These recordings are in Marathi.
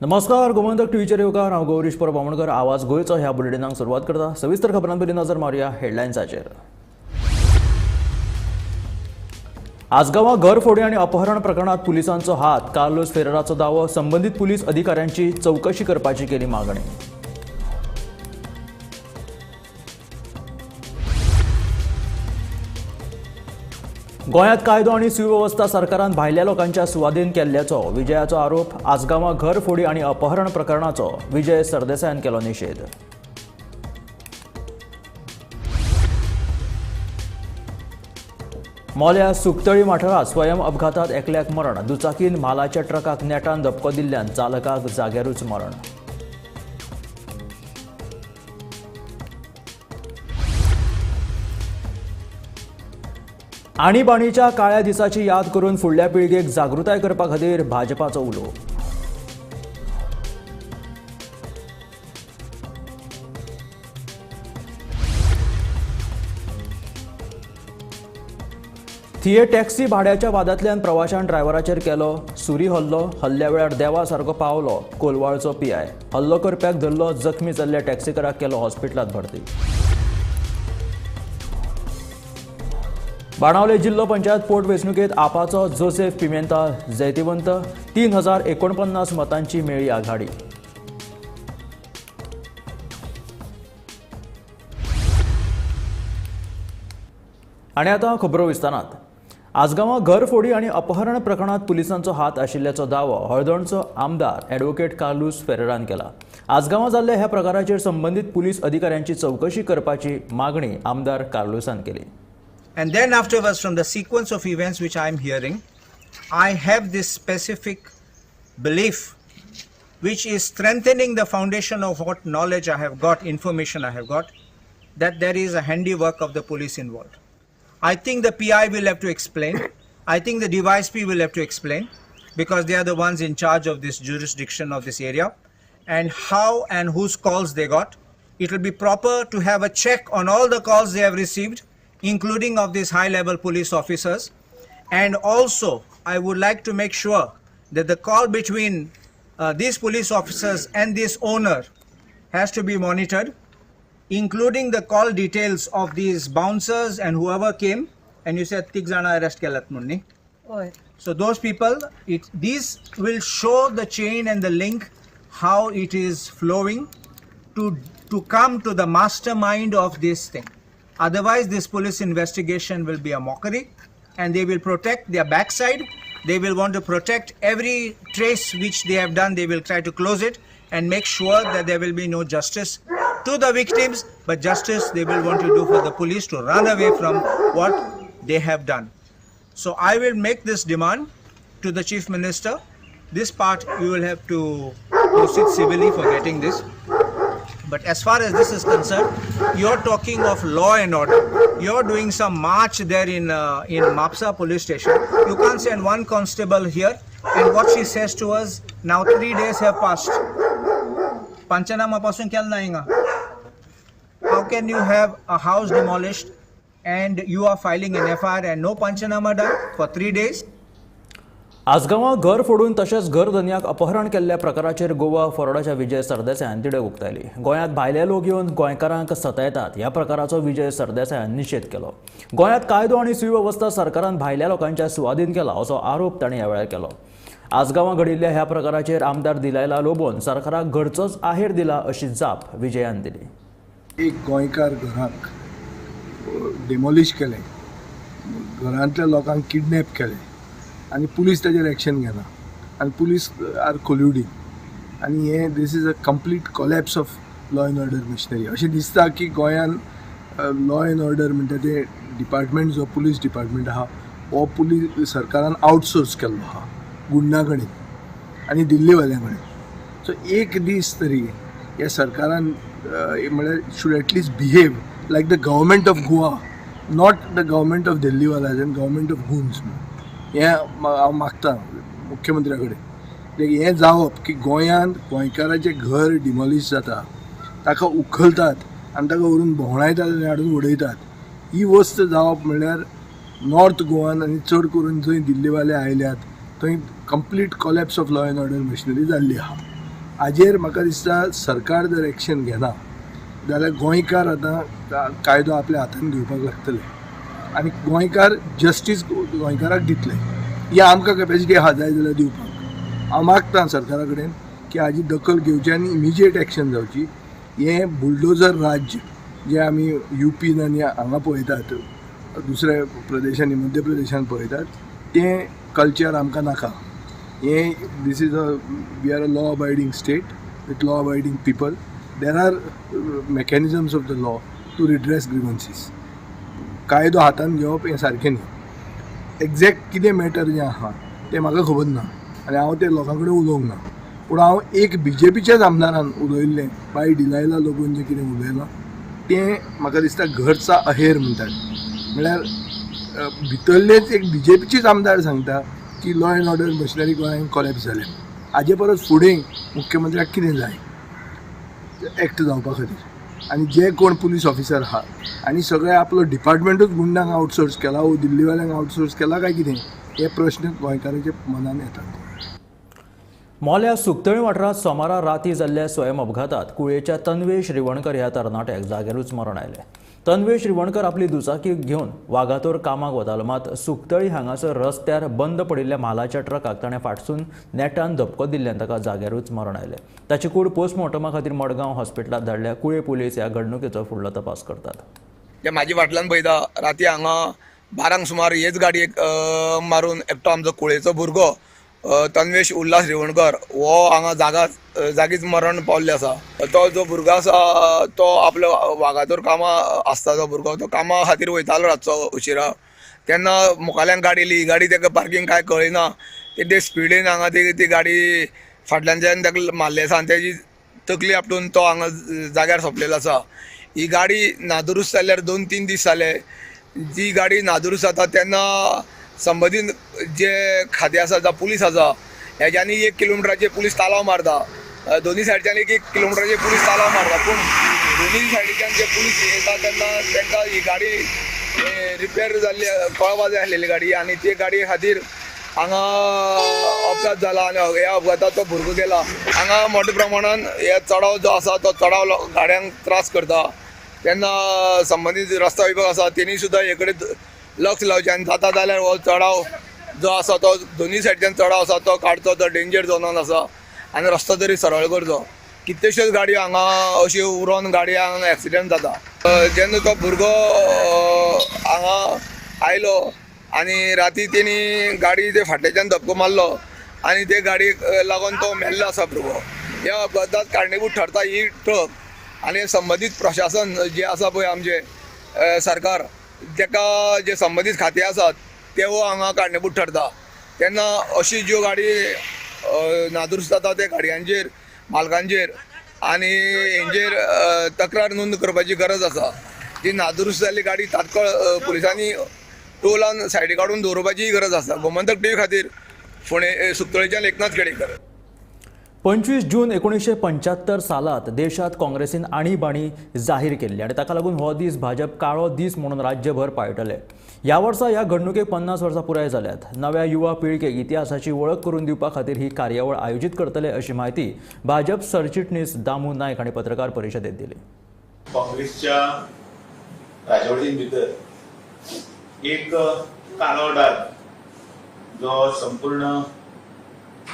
नमस्कार, गोमंतक टीव्हीचेर येवकार हांव गौरीश परबामणकर. आवाज गोयचो ह्या बुलेटिनाक सुरवात करता. सविस्तर खबरां पयलीं नजर मारया हेडलायन्साचेर. आजगांवा घरफोडी आनी अपहरण प्रकरणात पुलिसांचो हात. कार्लोस फेरेराचो दावो. संबंधीत पुलीस अधिकाऱ्यांची चौकशी करपाची केली मागणी. गोंयांत कायदो आनी सुवेवस्था सरकारान भायल्या लोकांच्या सुवाधीन केल्ल्याचो विजयाचो आरोप. आजगांवा घरफोडी आनी अपहरण प्रकरणाचो विजय सरदेसायान केलो निशेध. मोल्या सुकतळी वाठारात स्वयं अपघातात एकल्याक मरण. दुचाकीन म्हालाच्या ट्रकाक नेटान धपको दिल्ल्यान चालकाक जाग्यारूच मरण. आणीबाणीच्या काळ्या दिसाची याद करून फुडल्या पिळगेक जागृताय करपा खातीर भाजपाचो उलो. थिये टॅक्सी भाड्याच्या वादांतल्यान प्रवाशान ड्रायव्हराचेर केलो सुरी हल्लो. हल्ल्या वेळार देवा सारको पावलो कोलवाळचो पीआय. हल्लो करप्याक धरलो. जखमी जाल्ल्या टॅक्सीकाराक केलो हॉस्पिटलांत भरती. बाणावले जिल्लो पंचायत पोटवेंचणुकेत आपाचो जोसेफ पिमेंता जैतिवंत. 3049 मतांची मेळ्ळी आघाडी. आनी आतां खबरो विस्तारांत. आजगांवा घरफोडी आनी अपहरण प्रकरणात पुलिसांचो हात आशिल्ल्याचो दावो हळदणचो आमदार ॲडव्होकेट कार्लोस फेरेरान केला. आजगांवा जाल्ल्या ह्या प्रकाराचेर संबंधीत पुलीस अधिकाऱ्यांची चौकशी करपाची मागणी आमदार कार्लोसान केली. And then afterwards, from the sequence of events which I am hearing, I have this specific belief which is strengthening the foundation of what knowledge I have got, information I have got, that there is a handiwork of the police involved. I think the PI will have to explain. I think the DYSP will have to explain, because they are the ones in charge of this jurisdiction of this area, and how and whose calls they got. It will be proper to have a check on all the calls they have received, including of these high-level police officers. And also, I would like to make sure that the call between these police officers and this owner has to be monitored, including the call details of these bouncers and whoever came. And you said Tigzana arrest kelat munni. So those people, these will show the chain and the link, how it is flowing to come to the mastermind of this thing. Otherwise, this police investigation will be a mockery, and they will protect their backside. They will want to protect every trace which they have done. They will try to close it and make sure that there will be no justice to the victims, but justice they will want to do for the police to run away from what they have done. So I will make this demand to the Chief Minister. This part you will have to proceed civilly for getting this. But as far as this is concerned, you're talking of law and order. You're doing some march there in Mapsa police station. You can't send one constable here. And what she says to us, now 3 days have passed. Panchanama pasun kya nainga? How can you have a house demolished and you are filing an FIR and no Panchanama done for 3 days? आजगांवा घर फोडून तशेंच घरधन्याक अपहरण केल्ल्या प्रकाराचेर गोवा फॉरवर्डाच्या विजय सरदेसायान तिडक उक्तायली. गोंयांत भायले लोक येवन गोंयकारांक सतायतात ह्या प्रकाराचो विजय सरदेसायान निशेध केलो. गोंयांत कायदो आनी सुवेवस्था सरकारान भायल्या लोकांच्या सुवाधीन केला असो आरोप ताणें ह्या वेळार केलो. आजगांवा घडिल्ल्या ह्या प्रकाराचेर आमदार दिलायला लोबोवन सरकाराक घरचोच आहेर दिला अशी जाप विजयान दिली. एक गोंयकार घराक डिमॉलिश केलें, घरांतल्या लोकांक किडनॅप केलें आनी पुलीस ताजेर एक्शन घेना आनी पुलीस आर कोल्युडींग आनी हे this is a complete collapse of law and order machinery. अशें दिसता की गोंयान लॉ एंड ऑर्डर म्हणटा ते डिपार्टमेंट जो पुलीस डिपार्टमेंट आहा हो पुलीस सरकारान आउटसोर्स केल्लो आहा गुंडा कडेन आनी दिल्लीवाल्या कडेन. सो एक दीस तरी ह्या सरकारान म्हळ्यार should at least behave like the government of Goa, not the government of दिल्लीवालाज एंड गव्हर्मेंट ऑफ गुन्स. हें हांव मागता मुख्यमंत्र्या कडेन हें जावप की गोंयांत गोंयकाराचें घर डिमॉलिश जाता, ताका उखलतात आनी ताका व्हरून भोंवडायतात आनी हाडून उडयतात. ही वस्त जावप म्हणल्यार नॉर्थ गोवान आनी चड करून जंय दिल्लीवाले आयल्यात थंय complete collapse of law and order machinery जाल्ली आहा. हाजेर म्हाका दिसता सरकार जर एक्शन घेना जाल्यार गोंयकार आतां कायदो आपल्या हातान घेवपाक लागतले आनी गोंयकार जस्टीस गोंयकाराक दितले. या आमकां कॅपॅसिटी आहा जाय जाल्यार दिवपाक. हांव मागतां सरकारा कडेन की हाजी दखल घेवची आनी इमिजिएट एक्शन जावची. हें बुलडोजर राज्य जे आमी UP आनी हांगा पळयतात, दुसऱ्या प्रदेशांनी मध्य प्रदेशांत पळयतात, तें कल्चर आमकां नाका. This is we are a law abiding state with law abiding people. There are mechanisms of the law to redress grievances. कायदो हातान घेवप हें सारकें न्ही. एक्झॅक्ट कितें मॅटर जें आहा तें म्हाका खबर ना आनी हांव तें लोकां कडेन उलोवंक ना. पूण हांव एक BJPच्याच आमदारान उलयल्लें बाय डिलायला लागून जें कितें उलयलां तें म्हाका दिसता घरचा अहेर म्हणटात. म्हळ्यार भितरलेच एक BJPचेच आमदार सांगता की लॉ एंड ऑर्डर मशिनरी गोंयांत कॉलेप्स जालें. हाजे परस फुडें मुख्यमंत्र्याक कितें जाय एक्ट जावपा खातीर. आनी जे कोण पुलीस ऑफिसर आहा आनी सगळे आपलो डिपार्टमेंटूच गुंडांक आउटसोर्स केला वो दिल्लीवाल्यांक आउटसोर्स केला काय कितें हे प्रश्न गोंयकारांच्या मनान येतात. मोल्या सुकतळी वाठारांत सोमारा राती जाल्ल्या स्वयं अपघातात कुळेच्या तन्वे श्रीवणकर ह्या तरणाट्याक जाग्यारूच मरण आयलें. तन्वे श्रीवणकर आपली दुचाकी घेवन वागातोर कामाक वतालो, मात सुकतळी हांगासर रस्त्यार बंद पडिल्ल्या म्हालाच्या ट्रकाक ताणें फाटसून नेटान धपको दिल्ल्यान ताका जाग्यारूच मरण आयलें. ताची कूड पोस्टमॉर्टमा खातीर मडगांव हॉस्पिटलांत धाडल्या. कुळे पुलीस ह्या घडणुकेचो फुडलो तपास करतात. जे म्हाजी फाटल्यान पळयता राती हांगा 12 सुमार हेच गाडयेक मारून एकटो आमचो कुळेचो भुरगो तन्वेश उल्हास रेवणकर हो हांगा जागीच मरण पावल्ले आसा. तो जो भुरगो आसा तो आपलो वागातोर कामा आसता तो भुरगो, तो कामा खातीर वयतालो रातचो उशिरा. तेन्ना मुखाल्यान गाडी येयली. ही गाडी ताका पार्किंग कांय कळना. ते स्पिडीन हांगा ती गाडी फाटल्यानच्यान ताका मारले आसा आनी तेजी तकली आपटून तो हांगा जाग्यार सोंपलेलो आसा. ही गाडी नादुरुस्त जाल्यार 2-3 दीस जाले. जी गाडी नादुरुस्त जाता तेन्ना संबंदीत जे खातें आसा जावं पुलीस आसा हेज्यांनी 1 किलोमिटराचेर पुलीस तालाव मारता. दोनी सायडीच्यान 1 किलोमिटराचेर पुलीस तालाव मारता. पूण दोनी सायडीच्यान जे पुलीस येता तेन्ना तांकां ही गाडी रिपेर जाल्ली कळपा जाय आसलेली गाडी आनी ते गाडये खातीर हांगा अपघात जाला आनी ह्या अपघातात तो भुरगो गेला. हांगा मोठ्या प्रमाणान हे चडाव जो आसा तो चडाव गाड्यांक त्रास करता. तेन्ना संबंदीत रस्ता विभाग आसा तेणी सुद्दां हे कडेन लक्ष लावचें आनी जाता जाल्यार हो चडाव जो आसा तो दोनी सायडीच्यान चडाव आसा तो काडचो. तो डेंजर झोनान आसा आनी रस्तो तरी सरळ करचो. कितल्योश्योच गाडयो हांगा अश्यो उरोन गाडयांक एक्सिडेंट जाता. जेन्ना तो भुरगो हांगा आयलो आनी राती तेणी गाडी ते फाटल्याच्यान धपको मारलो आनी ते गाडयेक लागून तो मेल्लो आसा भुरगो. ह्या अपघाताक कारणीभूत ठरता ही ट्रक आनी संबंदीत प्रशासन जे आसा पळय आमचे सरकार तेका जे संबंदीत खाते आसात ते हांगा कारणीभूत ठरता. तेन्ना अशी ज्यो गाडी नादुरुस्त जाता त्या गाडयांचेर मालकांचेर आनी हेंचेर तक्रार नोंद करपाची गरज आसा. जी नादुरुस्त जाल्ली गाडी तात्काळ पुलिसांनी टोलान सायडी काडून दवरपाची गरज आसा. गोमंतक टीव्ही खातीर फोंडे सुकतळेच्यान एकनाथ केळेकर. 25 जून 1975 सालात देशात काँग्रेसीन आणीबाणी जाहीर केल्ली आनी ताका लागून हो दीस भाजप काळो दीस म्हणून राज्यभर पाळटले. ह्या वर्सा ह्या घडणुकेक 50 वर्सां पुराय जाल्यात. नव्या युवा पिळगेक इतिहासाची वळख करून दिवपा खातीर ही कार्यावळ आयोजीत करतले अशी माहिती भाजप सरचिटणीस दामू नायक हांणी पत्रकार परिशदेत दिली. काँग्रेसच्या राजवटीन भितर एक काळो डाग जो संपूर्ण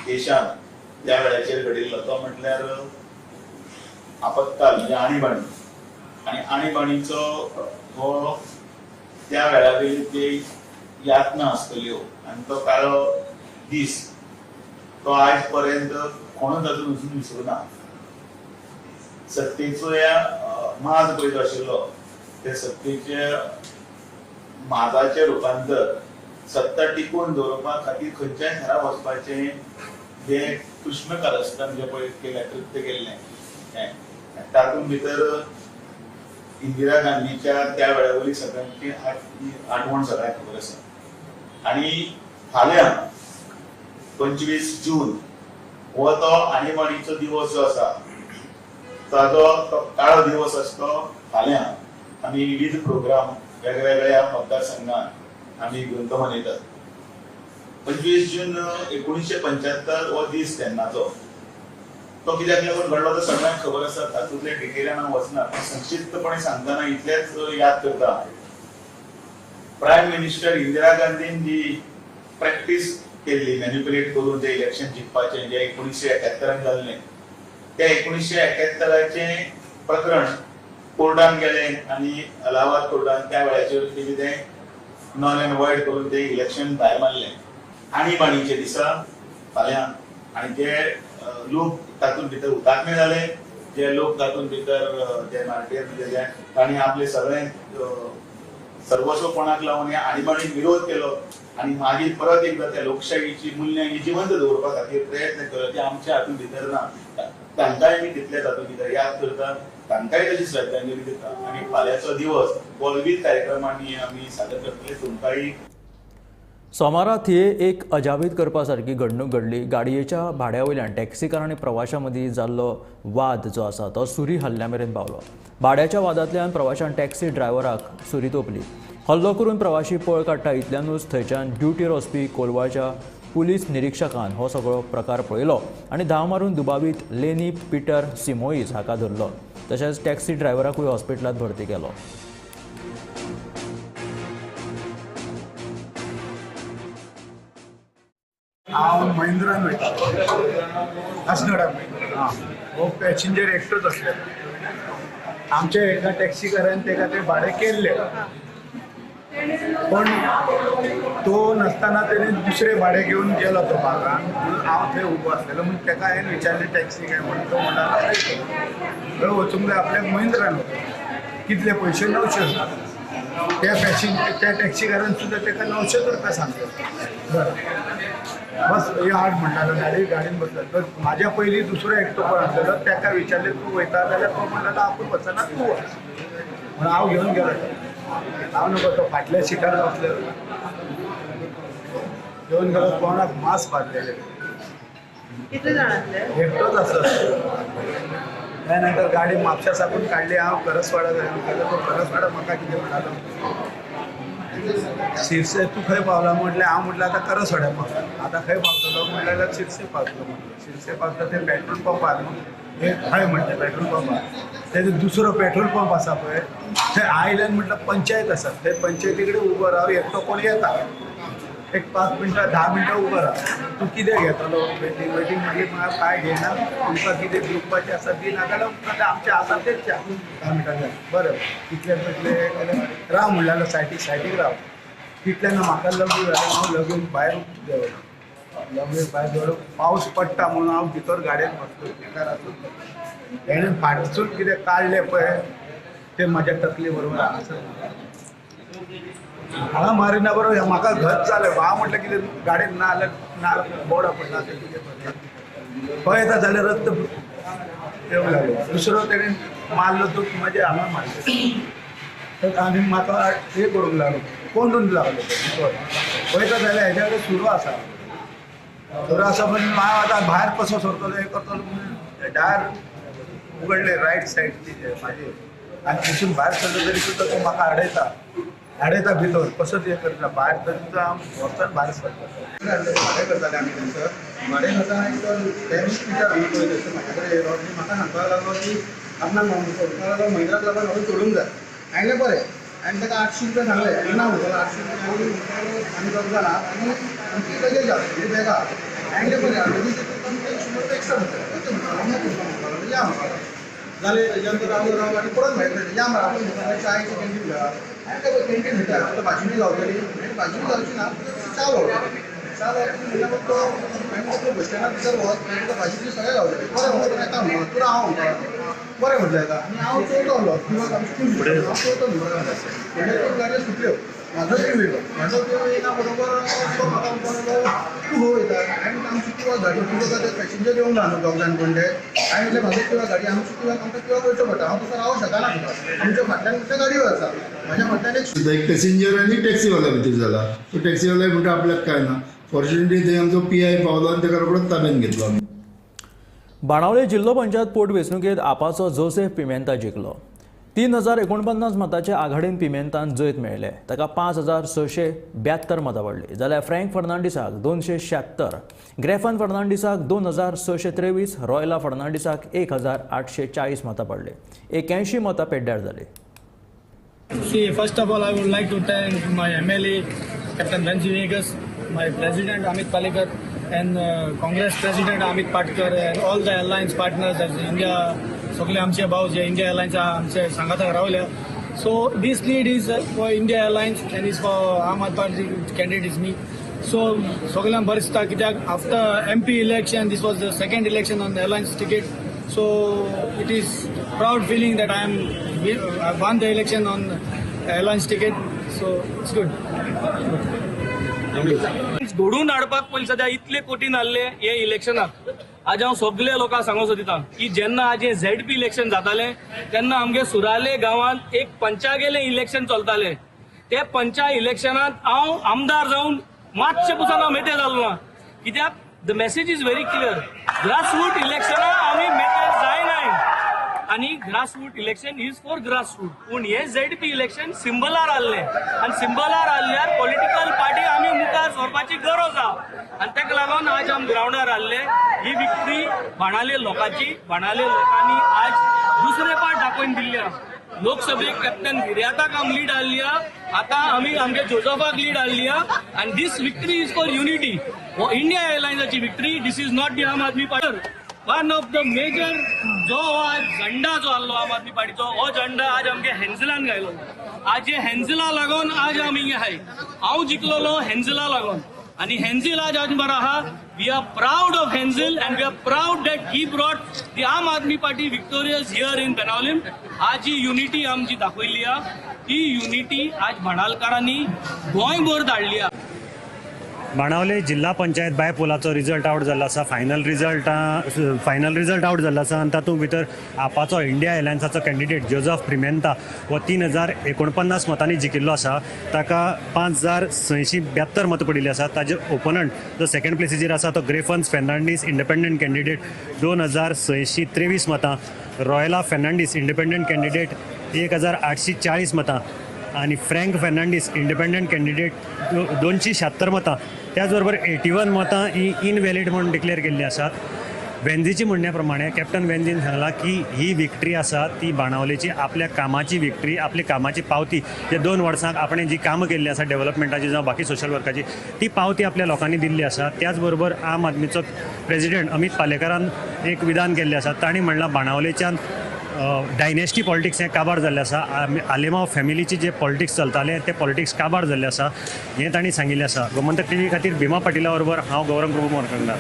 देशात त्या वेळाचेर घडिल्लो तो म्हटल्यार आपत्काल म्हणजे आणीबाणी. आणि आणीबाणीचो हो त्या वेळावयली ते यातना आसतल्यो आनी तो काळो दीस तो आज पर्यंत कोणूच अजून विसरूना. सत्तेचो माज पयलो आशिल्लो ते सत्तेचे माजाचे रूपांतर सत्ता टिकून दवरपा खातीर खंयच्याय घरा वचपाचें जे कृष्ण कारस्थान जे पळय केलें कृत्य केल्लें तातूंत भितर इंदिरा गांधीच्या त्या वेळावयली सगळ्यांची आठवण सगळ्यांक खबर आसा. आनी फाल्यां 25 जून हो तो आणीबाणीचो दिवस जो आसा तो काळो दिवस आसा. तो फाल्यां आमी विविध प्रोग्राम वेगवेगळ्या मतदारसंघात आमी घेवन तो मनयतात. 25 जून 1975 हो दीस तेन्नाचो तो कित्याक लागून घडलो तो सगळ्यांक खबर आसा, तातूंतल्या डिटेलान हांव वचना, संक्षिप्तपणे सांगतना इतलेंच याद करता. प्रायम मिनिस्टर इंदिरा गांधीन जी प्रॅक्टीस केल्ली मॅन्युप्युलेट करून जे इलेक्शन जिखपाचें जे 1971 जाल्लें, त्या 1971 प्रकरण कोर्टान गेलें आनी अलाहाबाद कोर्टान त्या वेळाचेर तें नॉन एंड वॉइड करून तें इलेक्शन भायर मारलें. आणीबाणीचे दिसा फाल्यां आनी जे लोक तातूंत भितर हुतात्मे जाले, जे लोक तातूंत भितर जे मार्टेर गेले, तांणी आपले सगळे सर्वस्वपणाक लावन ह्या आणीबाणीक विरोध केलो आनी मागीर परत एकदां त्या लोकशायेची मुल्यां ही जिवंत दवरपा खातीर प्रयत्न केलो. ते आमच्या हातूंत भितर ना, तांकांय मी तितलेच हातूंत भितर याद करता, तांकांय तशी श्रद्धांजली दिता आनी फाल्यांचो दिवस विविध कार्यक्रमांनी आमी सादर करतले. तुमकांय सोमारा थिये एक अजापीत करपा सारकी घडणूक घडली. गाडयेच्या भाड्या वयल्यान टॅक्सीकार आनी प्रवाशां मदीं जाल्लो वाद जो आसा तो सुरी हल्ल्या मेरेन पावलो. भाड्याच्या वादांतल्यान प्रवाशान टॅक्सी ड्रायव्हराक सुरी तोपली. हल्लो करून प्रवाशी पळ काडटा इतल्यानूच थंयच्यान ड्युटीर वचपी कोलवाच्या पुलीस निरीक्षकान हो सगळो प्रकार पळयलो आनी धांव मारून दुबावीत लेनी पिटर सिमोईज हाका धरलो. तशेंच टॅक्सी ड्रायव्हराकूय हॉस्पिटलांत भरती केलो. हांव महिंद्रान वयता आसनोडाक वयता. हो पॅसेंजर एकटोच आसलेलो. आमच्या एका टॅक्सीकारान तेका ते भाडें केल्ले, पण तो नसताना तेणे दुसरे भाडें घेवन गेलो तो भागान. म्हणून हांव थंय उबो आसलेलो. म्हणून तेका हांवें विचारलें टॅक्सी काय म्हणून. तो म्हणला थंय वचूंक जाय आपल्याक महिंद्रान वचूंक. कितले पयशे 900. त्या टॅक्सीकारान सुद्दां तेका 900 रुपया सांगले. बरें बस हे हाड म्हणटालो. गाडीन बसलो. तर म्हाज्या पयलीं दुसरो एकटो कोण आसलेलो, ताका विचारलें तूं वयता जाल्यार तो म्हणटालो आपूण वचना तूं वच म्हणून हांव घेवन गेलो. हांव नको तो फाटल्या सिटार बसलेलो. घेवन गेलो. कोणाक मास्क बांदलेले. कितले जाण आसले? एकटोच आसलो. त्या नंतर गाडी म्हापशा साकून काडली. हांव करसवाडा गेलो. तो करसवाडा म्हाका कितें म्हणटालो, शिरसे तूं खंय पावला म्हटलें. हांव म्हटलें आतां करसवाड्या पावला. आतां खंय पावतलो म्हटलें जाल्यार शिरसे पावतलो म्हटलें. शिरसे पावता ते पेट्रोल पंपार न्हू हे खंय म्हणलें पेट्रोल पंपार. तेजो दुसरो पेट्रोल पंप आसा पळय थंय आयल्यान म्हटलं पंचायत आसा. थंय पंचायती कडेन उबो राव. एकटो कोण येता. एक 5 मिनटां 10 मिनटां उबो राव. तूं कितें घेतलो वेटींग म्हटली. म्हाका कांय घेयना. तुमकां कितें दिवपाचें आसा दी, नाजाल्यार आमचें आसा तेच 10 मिनटां जाय. बरें कितले राव म्हणलेलो सायटीक राव. तितल्यान म्हाका लग्न जालें. हांव लगेन भायर देंवलो. लगेन भायर देंवलो. पावस पडटा म्हणून हांव भितर गाडयेन बसलो. बेकाराचून तेणें फाटसून कितें काडलें पळय ते म्हाज्या तकले बरोबर हांगा मारिना बरोबर म्हाका घट जालें. हांव म्हटलें कितें गाडयेन ना जाल्यार बोर्डा पडला तें कितें पळयता जाल्यार रक्त येवंक लागलो. दुसरो तेणें मारलो तो म्हाजे हांगा मारलो. आनी म्हाका हे करूंक लागलो. कोंडून लागलो. पळयता जाल्यार हेज्या कडेन सुरू आसा पण हांव आतां भायर कसो सरतलो हें करतलो म्हणून दार उगडलें रायट सायडची म्हाजी. आनी तितून भायर सरलो तरी सुद्दां तो म्हाका आडयता भितर. कसोच हें करता भायर तरी सुद्दां हांव वचोन भायर सरता. भाडें करताले आमी थंयसर. भाडें करतना एक डॅमेज पिटर हांगा पळय थंयसर म्हाजे कडेन येयलो आनी म्हाका सांगपाक लागलो की आपणाक महिंद्राक लागून हांवें सोडूंक जाय. हांवें बरें आनी ताका 800 रुपया सांगलें. ना म्हणटलो 800 रुपया आनी दोग जाणां आनी आमची लगेज जाली बॅगा. हांवें बरें हांवें 100 रुपया एक्स्ट्रा म्हणटा या म्हाका जालें. तेज्या नंतर राव आनी परत मेळटलें या मरे आपूण चायची कॅन्टीन घेया. हांवें तें कॅन्टीन भितर आपल्या भाजी बी गावतली. आनी भाजी बी घालची ना च्या गावतली. च्या गावतली म्हणल्यार तो हांवें बस स्टँडार भितर वच भाजी बी सगळें गावतली. बरें म्हणून येता म्हणून तूं हांव म्हणटा बरें म्हटलें येता. आनी हांव चोवलो किंवां हांव चोवतो गाडयो सुटल्यो. म्हाजो पिव येयलो. म्हाजो पिव येयना बरोबर तो म्हाका म्हणपाक तूं खंय वयता. हांवें आमची पिवा गाडी तुका ते पॅसेंजर येवंक ना न्हू दोग जाण कोण ते. हांवें म्हटलें म्हाजो पिवा गाडी आमची पिवाक आमकां पिवाक वयचो पडटा. हांव तुका रावूंक शकना तुका. आमच्या फाटल्यान त्या गाडयो आसा. म्हाज्या फाटल्यान एक पॅसेंजर आनी टॅक्सीवाला भितर जाला. तो टॅक्सीवाला म्हणटा आपल्याक काय ना. फॉर्च्युनेटली थंय आमचो PI पावलो आनी ताका रोखडोच ताब्यात घेतलो आमी. बाणावले जिल्लो पंचायत पोटवेंचणुकेंत आपाचो जोसेफ पिमेंता जिखलो. 3049 मतांचे आघाडीन पिमेंतान जैत मेळ्ळे. ताका 5672 मतां पडली. जाल्यार फ्रँक फर्नांडिसाक 276, ग्रेफन फर्नांडिसाक 2623, रॉयला फर्नांडिसाक 1840 मतां पडली. 81 मतां पेड्ड्यार जाली. See, first of all, I would like to thank my MLA, Captain Benji Vegas, my President Amit Palekar, and Congress President Amit Patkar, and all the alliance partners as India, सगळे आमचे भाव जे इंडिया अलायन्स आमचे सांगाताक रावल्या. So this lead is for India Alliance and is for Aam Aadmi Party candidate is me. So सगळ्यांक बरें दिसता कित्याक after MP election, this was the second election on the alliance ticket. So it is proud feeling that I won the election on alliance ticket. So it's good. घडून हाडपाक पयलीं सद्या इतले कोटीन आहले हे इलेक्शनाक. आज हांव सगळे लोकांक सांगूंक सोदिता की जेन्ना आज हे ZP इलेक्शन जाताले तेन्ना आमगे सुराले गांवांत एक पंचागेले इलेक्शन चलताले. ते पंचा इलेक्शनात हांव आमदार जावन मातशे पुसान हांव मेटे जालो ना. कित्याक the message is very clear. Grassroot इलेक्शनां आमी मेटे जायनाय आनी grassroot election is for grassroot. पूण हे ZP इलेक्शन सिंबलार आहले आनी सिंबलार आहल्यार पॉलिटिकल पार्टी आमी मुखार सरपाची गरज आहा आनी ताका लागून आज आमी ग्रावंडार आहले. ही विक्ट्री बाणाले लोकांची. बाणाले लोकांनी आज दुसरे पार्ट दाखोवन दिल्ले. लोकसभेक कॅप्टन गिर्याताक आमी लीड आहली. आतां आमी आमगे जोजफाक लीड आहली. आनी this victory is for unity. हो इंडिया एअरलायन्साची victory. This is not the Aam Aadmi Party. One of the major जो आज झंडा जो आहलो आम आदमी पार्टीचो हो झंडा आज आमगे हेन्झलान घायलो. आज हे हेन्झला लागून आज आमी हिंगा हाय. हांव जिखलोलो हेन्झला लागून आनी हेन्झल आज बरो आहा. We are proud of Hanzel and we are proud that he brought the Aam Aadmi Party victorious here in Benaulim. आज ही युनिटी आमची दाखयली. ही युनिटी आज भंडारकारांनी गोंयभर धाडली. बाणावले जिल्हा पंचायत बायपोलाचो रिजल्ट आउट जाल्लो आसा. फायनल रिजल्ट आउट जाल्लो आसा आनी तातूंत भितर आपाचो इंडिया एलायन्साचो कॅन्डिडेट जोझफ प्रिमेंता हो 3049 मतांनी जिखिल्लो आसा. ताका 5672 मतां पडिल्लीं आसा. ताजे ओपोनंट जो सेकंड प्लेसीचेर आसा तो ग्रेफन्स फेर्नांडीस इंडिपेंडंट कॅन्डिडेट 2623 मतां. रॉयला फेर्नांडीस इंडिपेंडंट कॅन्डिडेट 1840 मतां आणि फ्रँक फर्नांडीस इंडिपेंडंट कॅन्डिडेट 276 मतां. त्याचबरोबर 81 मतां ही इनवॅलिड म्हणून डिक्लेअर केल्ली आसात. वेंझीची म्हणण्या प्रमाणे कॅप्टन वेंझीन सांगला की ही विक्ट्री आसा ती बाणावलेची आपल्या कामाची विक्ट्री, आपली कामाची पावती. जे 2 वर्सांक आपण जी कामां केल्ली आसा डेव्हलपमेंटाची जावं बाकी सोशल वर्काची ती पावती आपल्या लोकांनी दिल्ली आसा. त्याचबरोबर आम आदमीचो प्रेसिडेंट अमित पालेकरान एक विधान केल्लें आसा. तांणी म्हणलां बाणावलेच्यान डायनेस्टी पॉलिटिक्स हें काबार जाल्लें आसा. आलेमांव फॅमिलीची जे पॉलिटिक्स चलतालें तें पॉलिटिक्स काबार जाल्लें आसा हें तांणी सांगिल्लें आसा. गोमंतक टीव्ही खातीर भीमा पाटिला बरोबर हांव गौरव प्रभू मोरकंदार.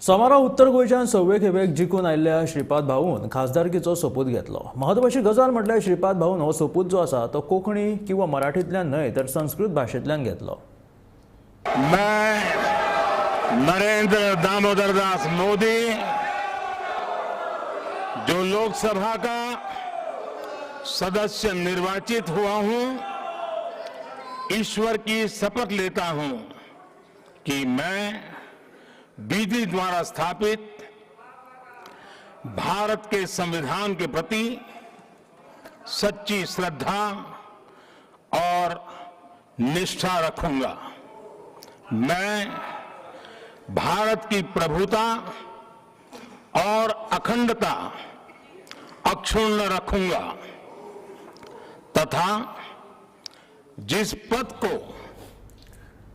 सोमारा उत्तर गोंयच्यान 6 खेपेक जिखून आयिल्ल्या श्रीपाद भाऊन खासदारकीचो सोपूत घेतलो. महत्वाची गजाल म्हटल्यार श्रीपाद भाऊन हो सोपूत जो आसा तो कोंकणी किंवा मराठींतल्यान न्हय तर संस्कृत भाशेंतल्यान घेतलो. मैं नरेंद्र दामोदर दास मोदी जो लोकसभा का सदस्य निर्वाचित हुआ हूं, ईश्वर की शपथ लेता हूं कि मैं विधि द्वारा स्थापित भारत के संविधान के प्रति सच्ची श्रद्धा और निष्ठा रखूंगा. मैं भारत की प्रभुता और अखंडता अक्षुण्ण रखूंगा तथा जिस पद को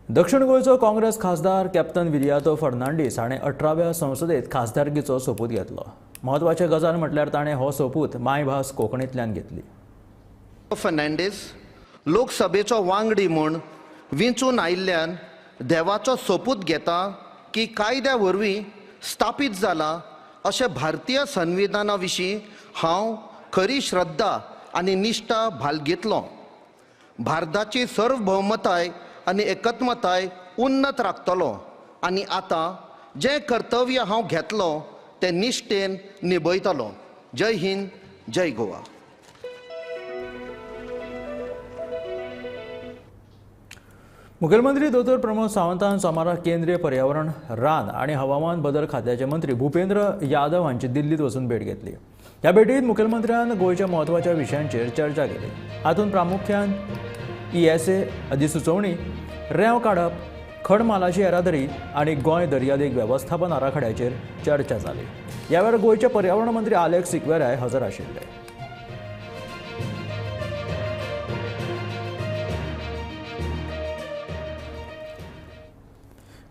दक्षिण गोंयचो काँग्रेस खासदार कॅप्टन विरियातो फर्नांडीस हाणें 18व्या संसदेत खासदारकीचो सोपूत घेतलो. महत्वाचे गजाल म्हटल्यार ताणें हो सोपूत मायभास कोंकणींतल्यान घेतली. फर्नांडीस लोकसभेचो वांगडी म्हूण वेंचून आयिल्ल्यान देवाचो सोपूत घेता की कायद्या वरवीं स्थापीत जाला अशें भारतीय संविधाना विशीं हांव खरी श्रद्धा आनी निश्ठा बाळगितलो. भारताची सार्वभौमताय आनी एकत्मताय उन्नत राखतलो आनी आतां जें कर्तव्य हांव घेतलो तें निश्ठेन निभयतलो. जय हिंद, जय गोवा. मुखेलमंत्री दोतोर प्रमोद सावंतान सोमारा केंद्रीय पर्यावरण, रान आनी हवामान बदल खात्याचे मंत्री भुपेंद्र यादव हांची दिल्लीत वचून भेट घेतली. ह्या भेटीत मुखेलमंत्र्यान गोंयच्या म्हत्वाच्या विशयांचेर चर्चा केली. हातूंत प्रामुख्यान ESA अधिसुचोवणी, रेंव काडप, खड मालाची येरादारी आनी गोंय दर्यादेग वेवस्थापन आराखड्याचेर चर्चा जाली. ह्या वेळार गोंयचे पर्यावरण मंत्री आलेक्स सिक्वेराय हजर आशिल्ले.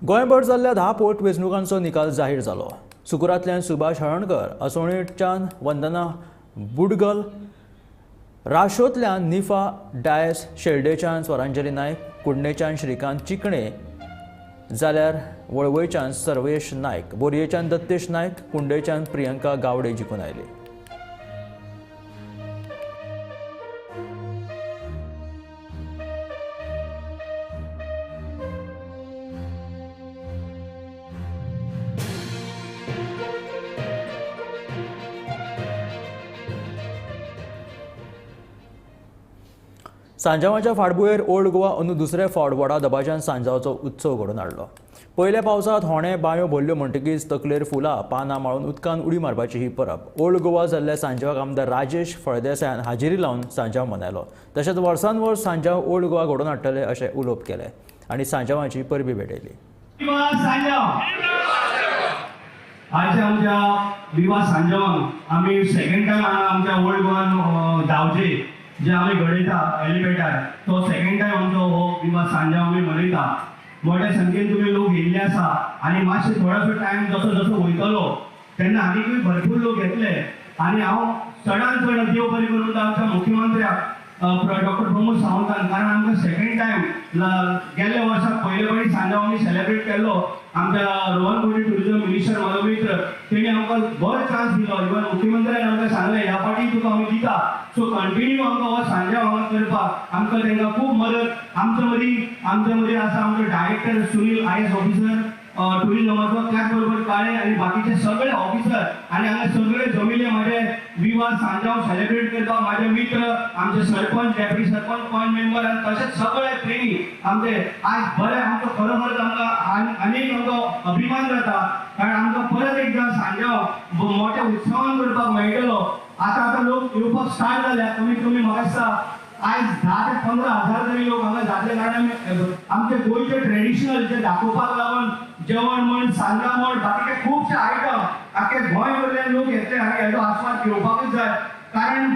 गोंयभर जाल्ल्या 10 पोटवेंचणुकांचो निकाल जाहीर जालो. सुकुरांतल्यान सुभाष हळर्णकर, असोळेच्यान वंदना बुडगल, राशोंतल्यान निफा डायस, शेल्डेच्यान स्वरांजली नायक, कुडणेच्यान श्रीकांत चिकणे, जाल्यार वळवयच्यान सर्वेश नायक, बोरयेच्यान दत्तेश नायक, कुंडेच्यान प्रियंका गावडे जिखून आयली. सांजावाच्या फाटभुंयेर ओल्ड गोवा अंदू दुसरे फावट व्हडा दबाज्यान सांजावाचो उत्सव घडोवन हाडलो. पयल्या पावसांत होणे बांयो भरल्यो म्हणटकीच तकलेर फुलां पानां माळून उदकान उडी मारपाची ही परब. ओल्ड गोवा जाल्ल्या सांजावाक आमदार राजेश फळदेसायान हाजिरी लावन सांजाव मनयलो. तशेंच वर्सान वर्स सांजाव ओल्ड गोवा घडोवन हाडटले अशें उलोवप केलें आनी सांजावाची परबी भेटयली. आज आमच्या विवा सांजावाक आमी सेकंड टायम आमच्या ओल्ड गोवान धांवचे जे आम्ही घडयता एलिवेटर तो सेकंड टाइम आमचो हो विवाह सांजाव आम्ही मनयता. मोठ्या संख्येन तुम्ही लोक येयल्ले आसा आनी मातशे थोडोसो टायम जसो जसो वयतलो तेन्ना आनीकूय भरपूर लोक येतले आनी हांव चडांत चड देव बरें करून आमच्या मुख्यमंत्र्याक डॉक्टर प्रमोद सावंतान, कारण आमकां सेकंड टायम गेल्ल्या वर्साक पयले फावटी सांजाव आमी सेलेब्रेट केल्लो. आमच्या रोहन गोंय टुरिजम मिनिस्टर म्हाजो मित्र तेणी आमकां बरो चान्स दिलो. इवन मुख्यमंत्र्यान आमकां सांगलें ह्या फावटी तुका आमी दिता. सो कंटिन्यू आमकां हो सांजाव हांगा करपाक आमकां तांकां खूब मदत. आमच्या मदीं आसा आमचो डायरेक्टर सुनील IAS ऑफिसर टुरिजमाचो, त्याच बरोबर काळे आनी बाकीचे सगळे ऑफिसर आनी हांगा सगळे जमिल्ले म्हाजे विवाह सांजाव सेलेब्रेट करपाक म्हाजे मित्र, आमचे sarpanch, deputy sarpanch, point member आनी तशेंच सगळे प्रेमी आमचे. आज बरें आमचो खरोखरच आमकां आनीक आमकां अभिमान जाता, कारण आमकां परत एकदां सांजाव मोठ्या उत्सवान करपाक मेळटलो. आतां लोक येवपाक स्टार्ट जाल्या. कमीत कमी म्हाका दिसता आज 10 ते 15 हजार तरी लोक हांगा जातले, कारण आमचे गोंयचे ट्रेडिशनल जे दाखोवपाक लागून जेवण म्हण, सांजा म्हण, बाकीचे खुबशे आयटम आख्खे गोंय भरल्यान लोक येतले आनी हेजो आस्वाद घेवपाकूच जाय. कारण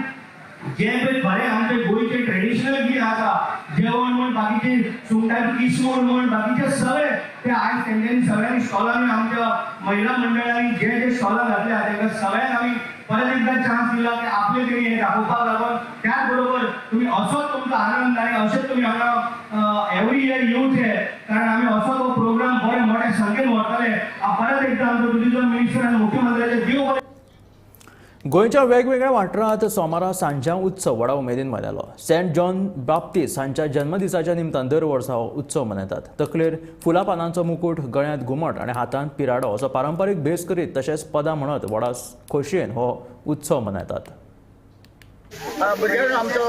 जे बरें आमचे गोंयचे ट्रेडिशनल कितें आसा जेवण म्हण, बाकीचे सुंगटाचे किसमूर म्हण, बाकीचे सगळे ते आयज तेंच्यांनी सगळ्यांनी स्टॉलांनी आमच्या महिला मंडळांनी जे जे स्टॉलां घातल्या तांकां सगळ्यांक आमी परत एकदा चान्स दिला की आपले तरी हे दाखोवपाक लागून. त्याच बरोबर तुम्ही असोच तुमचो आनंद आनी अशेंच तुम्ही हांगा एवरी इयर येवचे, कारण आमी असो हो प्रोग्राम बरे मोठ्या संख्येन व्हरतले. परत एकदा आमचो टुरिजम मिनिस्टर आनी मुख्यमंत्र्याचे देव गोंयच्या वेगवेगळ्या वाठारांत सोमारा सांजाव उत्सव व्हडा उमेदीन मनयलो. सेंट जॉन बाप्तिस्ट हांच्या जन्मदिसाच्या निमतान दर वर्सा हो उत्सव मनयतात. तकलेर फुलां पानांचो मुकुट, गळ्यांत घुमट आनी हातांत पिराडो असो पारंपारीक भेस करीत तशेंच पदां म्हणत व्हडा खोशयेन हो उत्सव मनयतात. भुरग्यांक आमचो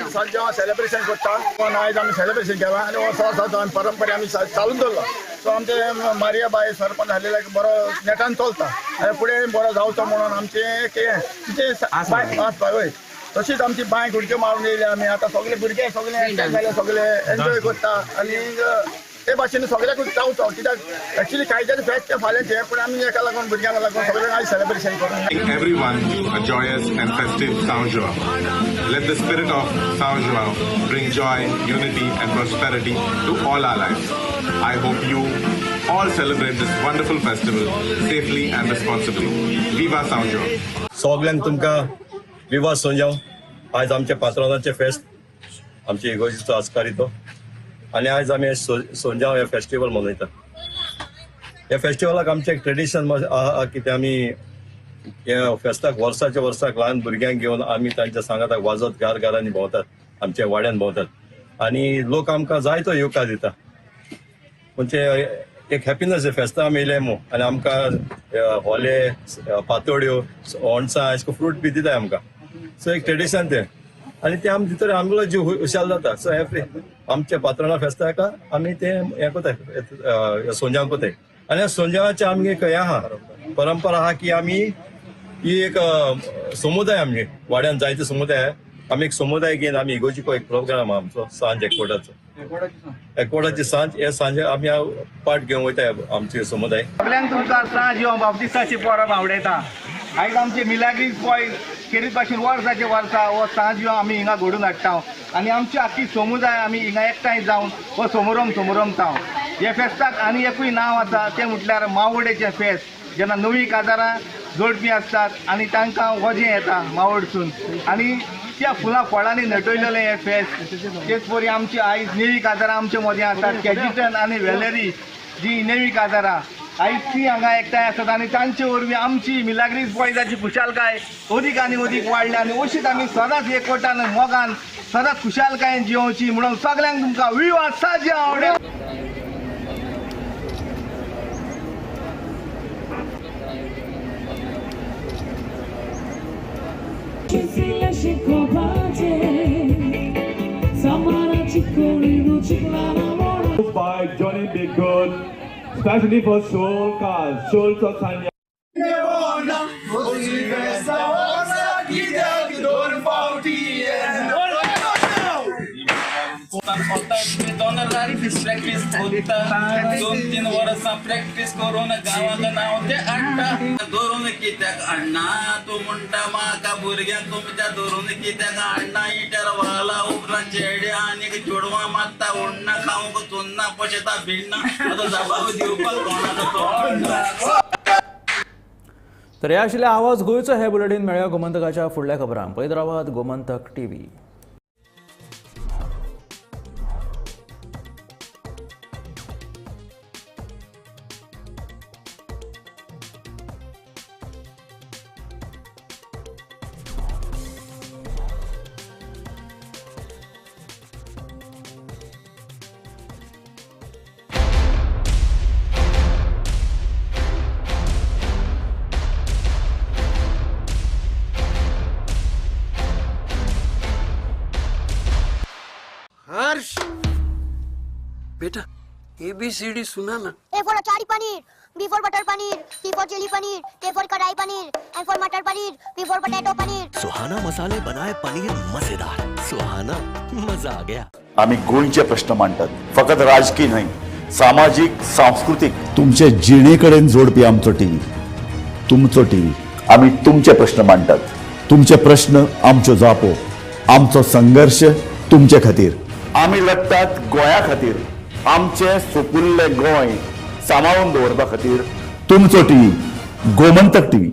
सांजाव सेलेब्रेशन करता. पण आयज आमी सेलेब्रेशन केलां आनी वर्सा आमी परंपरा आमी चालून दवरला. सो आमचे मारिया बाय सरपंच जालेले बरो नेटान चलता आनी फुडें बरो जावचो म्हणून आमचे वय तशीच आमची बांय खुडक्यो मारून येयले आमी. आतां सगळे भुरगे सगळे एकठांय जाले, सगळे एन्जॉय करता आनी ते भाशेन सगळ्याकूच जावचो. कित्याक एक्चुअली कायद्याचे फेस्त ते फाल्यांचे, पूण आमी एका लागून भुरग्यांक लागून सगळ्यांक आयज सेलेब्रेशन करून everyone a joyous and festive São João. Let the spirit of São João bring joy, unity and prosperity to all our lives. I hope you all celebrate this wonderful festival safely and responsibly. Viva São João. सगळ्यांक तुमकां विवा सांजाव. आज आमचे पात्रोनाचे फेस्त, आमचे इगोर्जीचो आस्कारितो, आनी आज आमी सांजाव हे फेस्टिवल मनयता. ह्या फेस्टिवलाक आमचे एक ट्रेडिशन आहा, कितें आमी ह्या फेस्ताक वर्साच्या वर्साक ल्हान भुरग्यांक घेवन आमी तांच्या सांगाताक वाजत घरांनी भोंवतात, आमच्या वाड्यान भोंवतात आनी लोक आमकां जायतो येवकार दिता. म्हणजे एक हॅपिनस फेस्तां आमी येयले मू आनी आमकां होले, पातोड्यो, ओणसां अशें फ्रूट बी दिताय आमकां. सो एक ट्रेडिशन तें आनी ते आमी भितर आमलो जीव हुशाल जाता. सो हे आमच्या पात्रोना फेस्ताक आमी ते हें कोताय, सोंजाव कोताय. आनी सोंजावाचे आमगे एक हें आहा, परंपरा आहा की आमी ही एक समुदाय आमचे वाड्यान जायते समुदाय आहे. आम्ही एक समुदाय घेऊन आम्ही इगोजीको एक प्रोग्राम आमचो सांज एकवटाची सांज हे सांजे आम्ही पार्ट घेऊन वयताय आमचे समुदाय. सगळ्यांक तुमकां सांज यो बाप्तिस्ताची परब आवडटा. आयज आमचे मिलाग्रीस बॉय खेरीत भाशेन वर्साचे वर्सा हो सांज यो आमी हिंगा घडोवन हाडटा आनी आमची आख्खी समुदाय आमी हिंगा एकठांय जावन हो सोमोरमता. हे फेस्ताक आनी एकूय नांव आसा तें म्हटल्यार मावोडेचें फेस्त. जेन्ना नवी काजारां जोडपी आसतात आनी तांकां वजें येता मावडसून आनी त्या फुलां फळांनी नटयलेलें हें फेस्त. तेच परी आमची आयज नेवी काजारां आमचे मदें आसात. कॅजिटन आनी वेलेरी जी नेवी काजारां आयज ती हांगा एकठांय आसात आनी तांचे वरवीं आमची मिलाग्रीस बॉयजाची खुशालकाय अदीक आनी अदीक वाडल्या आनी अशीच आमी सदांच एकवटान मोगान सदांच खुशालकायेन जियोवची म्हणून सगळ्यांक तुमकां विवा साजे आवडे. By Johnny B. Good, especially for Soul Cars, Soul Sanya. Practice होता 2-3 वर्सां प्रॅक्टिस करून गावाक नांव ते हाडटा. धरून कित्याक हाडना तूं म्हणटा म्हाका भुरग्यांक तुमच्या धरून कित्याक हाडना. इटर वाला उपरांत चेडे आनी चेडवां मागता उडना खावंक चुन्ना पशेता भिडना. आतां जबाब दिवपाक कोणाक तर हे आशिल्ले आवाज गोंयचो. हे बुलेटीन मेळ्या गोमंतकाच्या फुडल्या खबरांक. पळयत रावात गोमंतक TV. हर्ष बेटा ABCD सुना ना. A for achari paneer, B for butter paneer, C for chili paneer, K for kadai paneer, M for matar paneer, P for potato paneer. Suhana मसाले बनाए पनीर मजेदार. सुहाना मजा आ गया. आम्ही गोंयचे प्रश्न मांडटात. फकत राजकीय न्हय, सामाजिक सांस्कृतिक तुमचे जिणेकडेन जोडपी आमचो टीव्ही. तुमचो टीव्ही. आम्ही तुमचे प्रश्न मांडटात. तुमचे प्रश्न आमच्यो जापो. आमचो संघर्ष तुमचे खातीर. आम्ही लढतात गोंया खातीर. आमचे सोपुल्ले गोंय सांबाळून दवरपा खातीर. तुमचो टीव्ही गोमंतक TV.